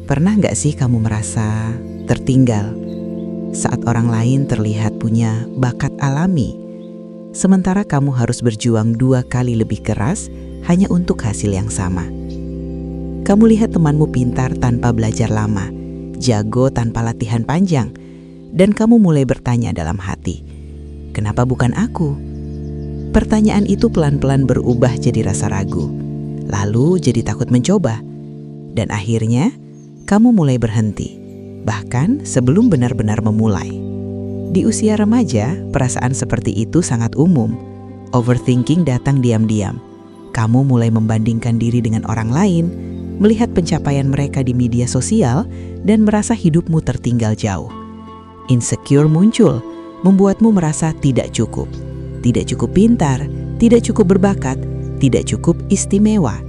Pernah nggak sih kamu merasa tertinggal saat orang lain terlihat punya bakat alami, sementara kamu harus berjuang 2 kali lebih keras hanya untuk hasil yang sama? Kamu lihat temanmu pintar tanpa belajar lama, jago tanpa latihan panjang, dan kamu mulai bertanya dalam hati, kenapa bukan aku? Pertanyaan itu pelan-pelan berubah jadi rasa ragu, lalu jadi takut mencoba, dan akhirnya kamu mulai berhenti, bahkan sebelum benar-benar memulai. Di usia remaja, perasaan seperti itu sangat umum. Overthinking datang diam-diam. Kamu mulai membandingkan diri dengan orang lain, melihat pencapaian mereka di media sosial, dan merasa hidupmu tertinggal jauh. Insecure muncul, membuatmu merasa tidak cukup pintar, tidak cukup berbakat, tidak cukup istimewa.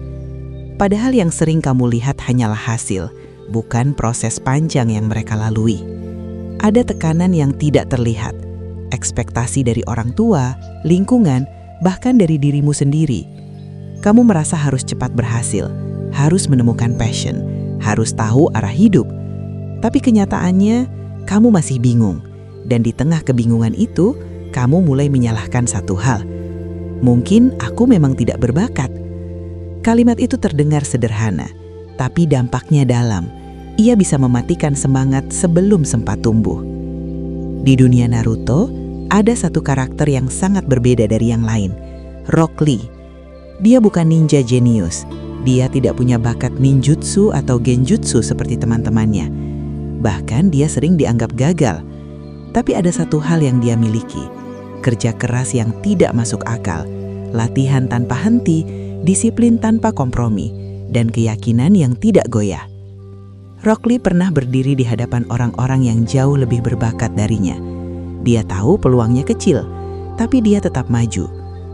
Padahal yang sering kamu lihat hanyalah hasil, bukan proses panjang yang mereka lalui. Ada tekanan yang tidak terlihat, ekspektasi dari orang tua, lingkungan, bahkan dari dirimu sendiri. Kamu merasa harus cepat berhasil, harus menemukan passion, harus tahu arah hidup. Tapi kenyataannya, kamu masih bingung. Dan di tengah kebingungan itu, kamu mulai menyalahkan satu hal. Mungkin aku memang tidak berbakat. Kalimat itu terdengar sederhana, tapi dampaknya dalam. Ia bisa mematikan semangat sebelum sempat tumbuh. Di dunia Naruto, ada satu karakter yang sangat berbeda dari yang lain, Rock Lee. Dia bukan ninja jenius. Dia tidak punya bakat ninjutsu atau genjutsu seperti teman-temannya. Bahkan dia sering dianggap gagal. Tapi ada satu hal yang dia miliki, kerja keras yang tidak masuk akal, latihan tanpa henti, disiplin tanpa kompromi, dan keyakinan yang tidak goyah. Rock Lee pernah berdiri di hadapan orang-orang yang jauh lebih berbakat darinya. Dia tahu peluangnya kecil, tapi dia tetap maju.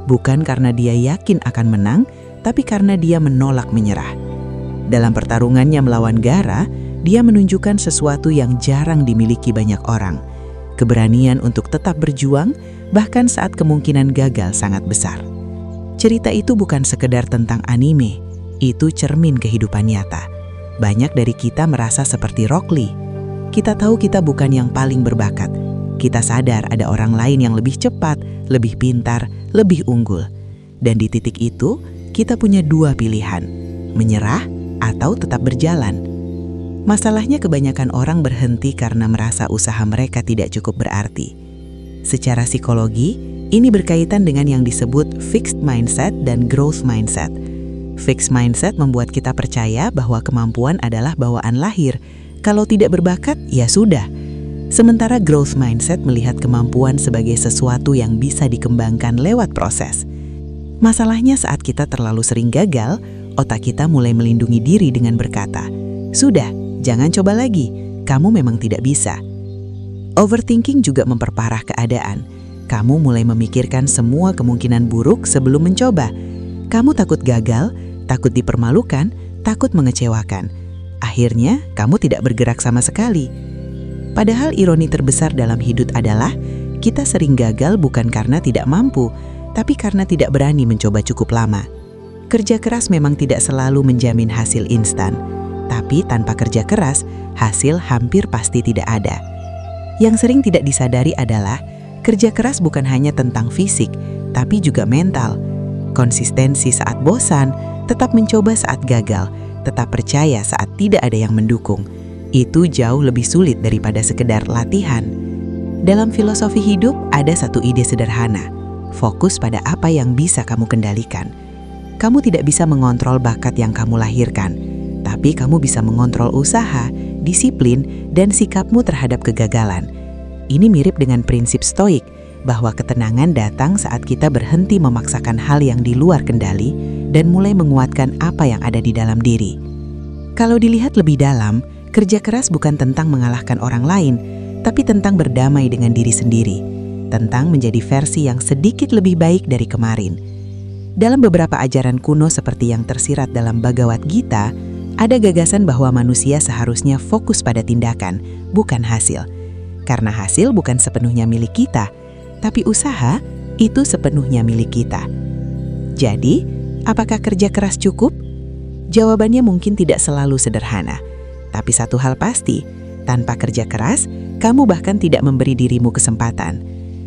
Bukan karena dia yakin akan menang, tapi karena dia menolak menyerah. Dalam pertarungannya melawan Gaara, dia menunjukkan sesuatu yang jarang dimiliki banyak orang. Keberanian untuk tetap berjuang, bahkan saat kemungkinan gagal sangat besar. Cerita itu bukan sekedar tentang anime, itu cermin kehidupan nyata. Banyak dari kita merasa seperti Rock Lee. Kita tahu kita bukan yang paling berbakat. Kita sadar ada orang lain yang lebih cepat, lebih pintar, lebih unggul. Dan di titik itu, kita punya 2 pilihan, menyerah atau tetap berjalan. Masalahnya kebanyakan orang berhenti karena merasa usaha mereka tidak cukup berarti. Secara psikologi, ini berkaitan dengan yang disebut fixed mindset dan growth mindset. Fixed mindset membuat kita percaya bahwa kemampuan adalah bawaan lahir. Kalau tidak berbakat, ya sudah. Sementara growth mindset melihat kemampuan sebagai sesuatu yang bisa dikembangkan lewat proses. Masalahnya saat kita terlalu sering gagal, otak kita mulai melindungi diri dengan berkata, "Sudah, jangan coba lagi, kamu memang tidak bisa." Overthinking juga memperparah keadaan. Kamu mulai memikirkan semua kemungkinan buruk sebelum mencoba. Kamu takut gagal, takut dipermalukan, takut mengecewakan. Akhirnya, kamu tidak bergerak sama sekali. Padahal ironi terbesar dalam hidup adalah kita sering gagal bukan karena tidak mampu, tapi karena tidak berani mencoba cukup lama. Kerja keras memang tidak selalu menjamin hasil instan, tapi tanpa kerja keras, hasil hampir pasti tidak ada. Yang sering tidak disadari adalah kerja keras bukan hanya tentang fisik, tapi juga mental. Konsistensi saat bosan, tetap mencoba saat gagal, tetap percaya saat tidak ada yang mendukung. Itu jauh lebih sulit daripada sekedar latihan. Dalam filosofi hidup ada satu ide sederhana, fokus pada apa yang bisa kamu kendalikan. Kamu tidak bisa mengontrol bakat yang kamu lahirkan, tapi kamu bisa mengontrol usaha, disiplin, dan sikapmu terhadap kegagalan. Ini mirip dengan prinsip stoik, bahwa ketenangan datang saat kita berhenti memaksakan hal yang di luar kendali dan mulai menguatkan apa yang ada di dalam diri. Kalau dilihat lebih dalam, kerja keras bukan tentang mengalahkan orang lain, tapi tentang berdamai dengan diri sendiri, tentang menjadi versi yang sedikit lebih baik dari kemarin. Dalam beberapa ajaran kuno seperti yang tersirat dalam Bhagavad Gita, ada gagasan bahwa manusia seharusnya fokus pada tindakan, bukan hasil. Karena hasil bukan sepenuhnya milik kita, tapi usaha itu sepenuhnya milik kita. Jadi, apakah kerja keras cukup? Jawabannya mungkin tidak selalu sederhana. Tapi satu hal pasti, tanpa kerja keras, kamu bahkan tidak memberi dirimu kesempatan.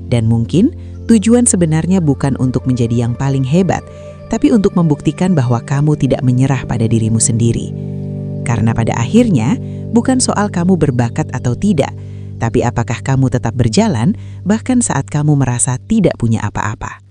Dan mungkin tujuan sebenarnya bukan untuk menjadi yang paling hebat, tapi untuk membuktikan bahwa kamu tidak menyerah pada dirimu sendiri. Karena pada akhirnya, bukan soal kamu berbakat atau tidak, tapi apakah kamu tetap berjalan bahkan saat kamu merasa tidak punya apa-apa.